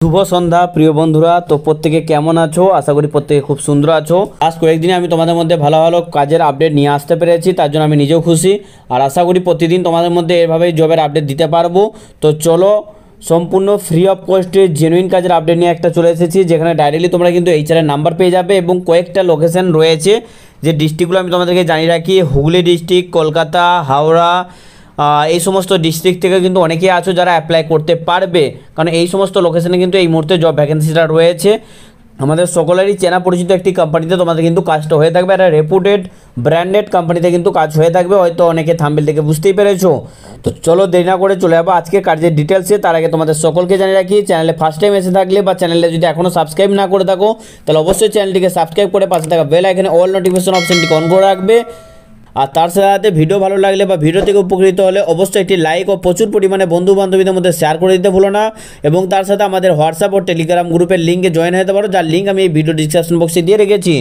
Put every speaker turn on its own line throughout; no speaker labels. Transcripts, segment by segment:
শুভ সন্ধ্যা প্রিয় বন্ধুরা। তো প্রত্যেকে কেমন আছো? আশা করি প্রত্যেকে খুব সুন্দর আছো। আজ কয়েকদিনে আমি তোমাদের মধ্যে ভালো ভালো কাজের আপডেট নিয়ে আসতে পেরেছি, তার জন্য আমি নিজেও খুশি। আর আশা করি প্রতিদিন তোমাদের মধ্যে এভাবেই জবের আপডেট দিতে পারবো। তো চলো, সম্পূর্ণ ফ্রি অফ কস্টে জেনুইন কাজের আপডেট নিয়ে একটা চলে এসেছি, যেখানে ডাইরেক্টলি তোমরা কিন্তু এইচআরের নাম্বার পেয়ে যাবে এবং কয়েকটা লোকেশন রয়েছে। যে ডিস্ট্রিক্টগুলো আমি তোমাদেরকে জানিয়ে রাখি, হুগলি ডিস্ট্রিক্ট, কলকাতা, হাওড়া, এই সমস্ত ডিস্ট্রিক্ট থেকে কিন্তু অনেকেই আছো যারা অ্যাপ্লাই করতে পারবে, কারণ এই সমস্ত লোকেশনে কিন্তু এই মুহূর্তে জব ভ্যাকেন্সিটা রয়েছে। আমাদের সকলেরই চেনা পরিচিত একটি কোম্পানিতে তোমাদের কিন্তু কাজটা হয়ে থাকবে, একটা রেপুটেড ব্র্যান্ডেড কোম্পানিতে কিন্তু কাজ হয়ে থাকবে। হয়তো অনেকে থাম্বনেল থেকে বুঝতেই পেরেছো। তো চলো দেরি না করে চলে যাবো আজকে কাজের ডিটেলসে। তার আগে তোমাদের সকলকে জানিয়ে রাখি, চ্যানেলে ফার্স্ট টাইম এসে থাকলে বা চ্যানেলে যদি এখনও সাবস্ক্রাইব না করে থাকো, তাহলে অবশ্যই চ্যানেলটিকে সাবস্ক্রাইব করে পাশে থাকা বেল আইকনে অল নোটিফিকেশন অপশনটিকে অন করে রাখবে। আর তার সাথে ভিডিও ভালো লাগলে বা ভিডিও থেকে উপকৃত হলে অবশ্যই একটি লাইক ও প্রচুর পরিমাণে বন্ধু বান্ধবীদের মধ্যে শেয়ার করে দিতে ভুলো না। এবং তার সাথে আমাদের হোয়াটসঅ্যাপ ও টেলিগ্রাম গ্রুপের লিঙ্কে জয়েন হতে পারো, যার লিঙ্ক আমি এই ভিডিও ডিসক্রিপশন বক্সে দিয়ে রেখেছি।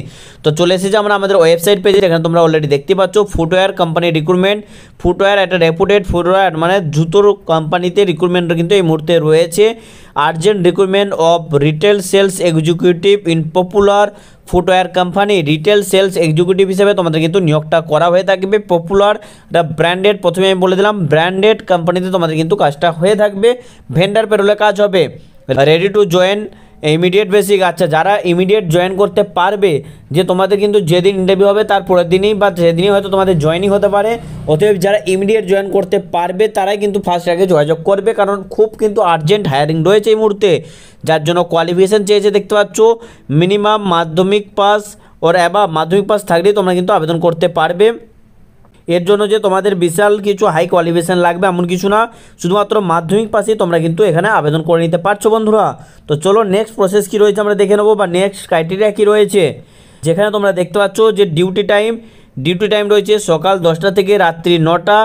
তো চলে এসেছি আমরা আমাদের ওয়েবসাইট পেজে, এখানে তোমরা অলরেডি দেখতে পাচ্ছ ফুটওয়্যার কোম্পানি রিক্রুটমেন্ট। ফুটওয়্যার একটা রেপুটেড ফুটওয়্যার মানে জুতোর কোম্পানিতে রিক্রুটমেন্ট কিন্তু এই মুহূর্তে রয়েছে। Urgent recruitment of retail sales executive in popular footwear company. Retail sales executive হিসেবে তোমাদের কিন্তু নিয়োগটা করা হয়ে থাকবে। পপুলার ব্র্যান্ডেড, প্রথমে আমি বলে দিলাম ব্র্যান্ডেড কোম্পানিতে তোমাদের কিন্তু কাজটা হয়ে থাকবে। ভেন্ডার পেরোলে কাজ হবে। Ready to join immediate basic. আচ্ছা, যারা ইমিডিয়েট জয়েন করতে পারবে, যে তোমাদের কিন্তু যেদিন ইন্টারভিউ হবে তার পরের দিনই বা সেদিনই হয়তো তোমাদের জয়েনিং হতে পারে। অতএব যারা ইমিডিয়েট জয়েন করতে পারবে তারাই কিন্তু ফার্স্ট আগে যোগাযোগ করবে, কারণ খুব কিন্তু আর্জেন্ট হায়ারিং রয়েছে এই মুহূর্তে। যার জন্য কোয়ালিফিকেশান চেয়েছে, দেখতে পাচ্ছ মিনিমাম মাধ্যমিক পাস ওর অ্যাবাভ, মাধ্যমিক পাস থাকলেই তোমরা কিন্তু আবেদন করতে পারবে। এর জন্য যে তোমাদের বিশাল কিছু হাই কোয়ালিফিকেশান লাগবে এমন কিছু না, শুধুমাত্র মাধ্যমিক পাসেই তোমরা কিন্তু এখানে আবেদন করে নিতে পারছো বন্ধুরা। তো চলো নেক্সট প্রসেস কী রয়েছে আমরা দেখে নেবো, বা নেক্সট ক্রাইটেরিয়া কী রয়েছে। যেখানে তোমরা দেখতে পাচ্ছ যে ডিউটি টাইম রয়েছে সকাল 10টা থেকে রাত্রি 9টা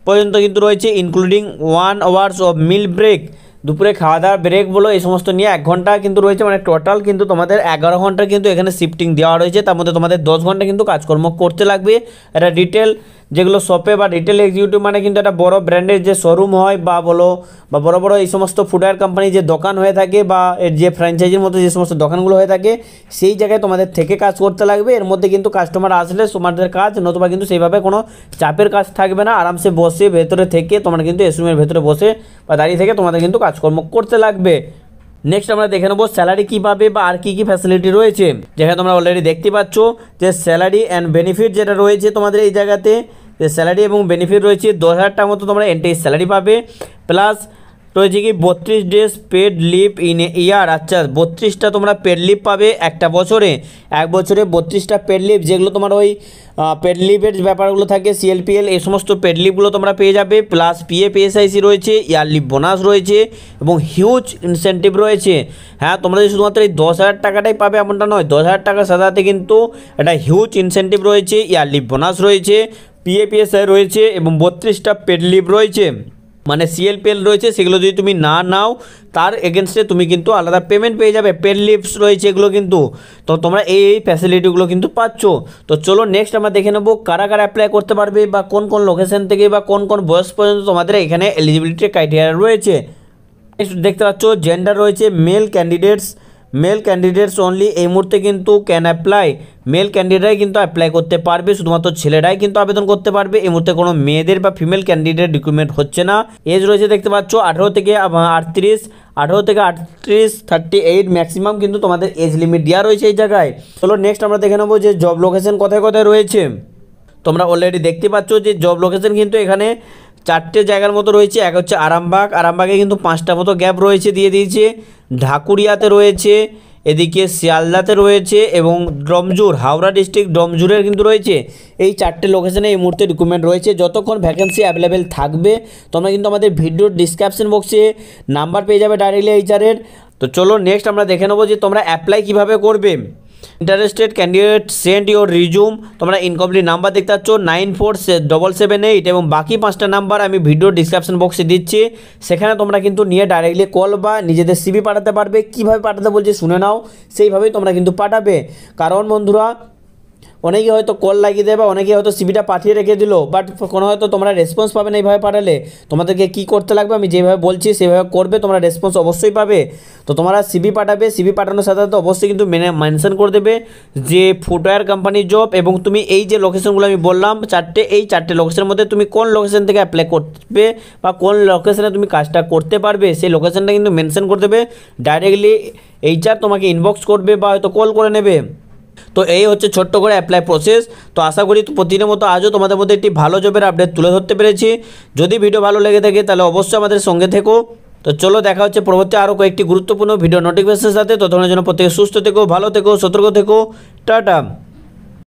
পর্যন্ত কিন্তু রয়েছে, including 1 hours of meal break. দুপুরে খাওয়া দাওয়ার ব্রেক বলো এই সমস্ত নিয়ে 1 ঘন্টা কিন্তু রয়েছে, মানে টোটাল কিন্তু তোমাদের 11 ঘন্টা কিন্তু এখানে শিফটিং দেওয়া রয়েছে। তার মধ্যে তোমাদের 10 ঘন্টা কিন্তু কাজকর্ম করতে লাগবে। এটা রিটেল যেগুলো শপে বা রিটেল এক্সিকিউটিভ মানে কিন্তু একটা বড় ব্র্যান্ডের যে শোরুম হয় বা বলো বা বড় বড় এই সমস্ত ফুটওয়্যার কোম্পানি যে দোকান হয়ে থাকে বা এর যে ফ্র্যাঞ্চাইজির মতো যে সমস্ত দোকানগুলো হয়ে থাকে, সেই জায়গায় তোমাদের থেকে কাজ করতে লাগবে। এর মধ্যে কিন্তু কাস্টমার আসলে তোমাদের কাজ, নতুবা কিন্তু সেইভাবে কোনো চাপের কাজ থাকবে না। আরামসে বসে ভেতরে থেকে তোমরা কিন্তু এসরুমের ভেতরে বসে বা দাঁড়িয়ে থেকে তোমাদের কিন্তু কাজকর্ম করতে লাগবে। নেক্সট আমরা দেখে নেবো স্যালারি কী পাবে বা আর কী কী ফ্যাসিলিটি রয়েছে। যেখানে তোমরা অলরেডি দেখতে পাচ্ছ যে স্যালারি অ্যান্ড বেনিফিট যেটা রয়েছে তোমাদের এই জায়গাতে, যে স্যালারি এবং বেনিফিট রয়েছে 10,000 টাকা মতো তোমরা এন্ট্রি স্যালারি পাবে, প্লাস রয়েছে কি 32 days paid leave in a year. আচ্ছা, 32টা তোমরা পেড লিভ পাবে একটা বছরে। এক বছরে 32টা পেড লিভ, যেগুলো তোমার ওই পেড লিভের ব্যাপারগুলো থাকে, সিএলপিএল এই সমস্ত পেড লিভগুলো তোমরা পেয়ে যাবে। প্লাস পিএফ এসআইসি রয়েছে, ইয়ারলি বোনাস রয়েছে এবং হিউজ ইনসেন্টিভ রয়েছে। হ্যাঁ, তোমরা যে শুধুমাত্র এই 10,000 টাকাটাই পাবে এমনটা নয়, 10,000 টাকার সাথে সাথে কিন্তু একটা হিউজ ইনসেন্টিভ রয়েছে, ইয়ারলি বোনাস রয়েছে, পিএফএসআই রয়েছে এবং 32টা পেড লিভ রয়েছে। মানে সিএলপিএল রয়েছে, সেগুলো যদি তুমি না নাও তার এগেনস্টে তুমি কিন্তু আলাদা পেমেন্ট পেয়ে যাবে। পেড লিভস রয়েছে এগুলো কিন্তু, তো তোমরা এই ফ্যাসিলিটিগুলো কিন্তু পাচ্ছ। তো চলো নেক্সট আমরা দেখে নেবো কারা কারা অ্যাপ্লাই করতে পারবে বা কোন কোন লোকেশন থেকে বা কোন কোন বয়স পর্যন্ত তোমাদের এখানে এলিজিবিলিটি ক্রাইটেরিয়া রয়েছে। নেক্সট দেখতে পাচ্ছ জেন্ডার রয়েছে মেল ক্যান্ডিডেটস অনলি। এই মুহূর্তে কিন্তু ক্যান অ্যাপ্লাই, মেল ক্যান্ডিডেটরাই কিন্তু অ্যাপ্লাই করতে পারবে, শুধুমাত্র ছেলেরাই কিন্তু আবেদন করতে পারবে। এই মুহূর্তে কোনো মেয়েদের বা ফিমেল ক্যান্ডিডেট রিক্রুটমেন্ট হচ্ছে না। এজ রয়েছে দেখতে পাচ্ছ 18 থেকে 38, 38 ম্যাক্সিমাম কিন্তু তোমাদের এজ লিমিট দেওয়া রয়েছে এই জায়গায়। চলো নেক্সট আমরা দেখে নেবো যে জব লোকেশন কোথায় কোথায় রয়েছে। তোমরা অলরেডি দেখতে পাচ্ছ যে জব লোকেশন কিন্তু এখানে 4টে জায়গার মতো রয়েছে। এক হচ্ছে আরামবাগে কিন্তু 5টা মতো গ্যাপ রয়েছে দিয়ে দিয়েছে, ঢাকুরিয়াতে রয়েছে, এদিকে শিয়ালদাতে রয়েছে এবং ডোমজুর, হাওড়া ডিস্ট্রিক্ট ডোমজুরের কিন্তু রয়েছে। এই 4টে লোকেশনে এই মুহূর্তে রিক্রুটমেন্ট রয়েছে। যতক্ষণ ভ্যাকেন্সি অ্যাভেলেবেল থাকবে তোমরা কিন্তু আমাদের ভিডিওর ডিসক্রিপশন বক্সে নাম্বার পেয়ে যাবে ডাইরেক্টলি এইচআরের। তো চলো নেক্সট আমরা দেখে নেবো যে তোমরা অ্যাপ্লাই কীভাবে করবে। Interested candidate send your resume. তোমরা ইনকমপ্লিট নাম্বার দেখতে পাচ্ছ 947778 এবং বাকি 5টা নাম্বার আমি ভিডিও ডিসক্রিপশন বক্সে দিচ্ছি, সেখানে তোমরা কিন্তু নিয়ে ডাইরেক্টলি কল বা নিজেদের সিভি পাঠাতে পারবে। কীভাবে পাঠাতে বলছে শুনে নাও, সেইভাবেই তোমরা কিন্তু পাঠাবে। কারণ বন্ধুরা অনেকে হয়তো কল লাগিয়ে দেবে, অনেকে হয়তো সিভিটা পাঠিয়ে রেখে দিল, বাট কোনো হয়তো তোমরা রেসপন্স পাবে না এইভাবে পাঠালে। তোমাদেরকে কী করতে লাগবে আমি যেভাবে বলছি সেভাবে করবে, তোমরা রেসপন্স অবশ্যই পাবে। তো তোমরা সিভি পাঠাবে, সিভি পাঠানোর সাথে সাথে অবশ্যই কিন্তু মেনশন করে দেবে যে ফুটওয়্যার কোম্পানির জব, এবং তুমি এই যে লোকেশনগুলো আমি বললাম এই চারটে লোকেশনের মধ্যে তুমি কোন লোকেশন থেকে অ্যাপ্লাই করবে বা কোন লোকেশনে তুমি কাজটা করতে পারবে সেই লোকেশনটা কিন্তু মেনশন করে দেবে। ডাইরেক্টলি এইচআর তোমাকে ইনবক্স করবে বা হয়তো কল করে নেবে। তো এই হচ্ছে ছোট্ট করে অ্যাপ্লাই প্রসেস। তো আশা করি প্রতিদিনের মতো আজও তোমাদের মধ্যে একটি ভালো জবের আপডেট তুলে ধরতে পেরেছি। যদি ভিডিও ভালো লেগে থাকে তাহলে অবশ্যই আমাদের সঙ্গে থেকো। তো চলো দেখা হচ্ছে পরবর্তী আরও কয়েকটি গুরুত্বপূর্ণ ভিডিও নোটিফিকেশনের সাথে। ততক্ষণের জন্য প্রত্যেকে সুস্থ থেকো, ভালো থেকো, সতর্ক থেকো। টাটা।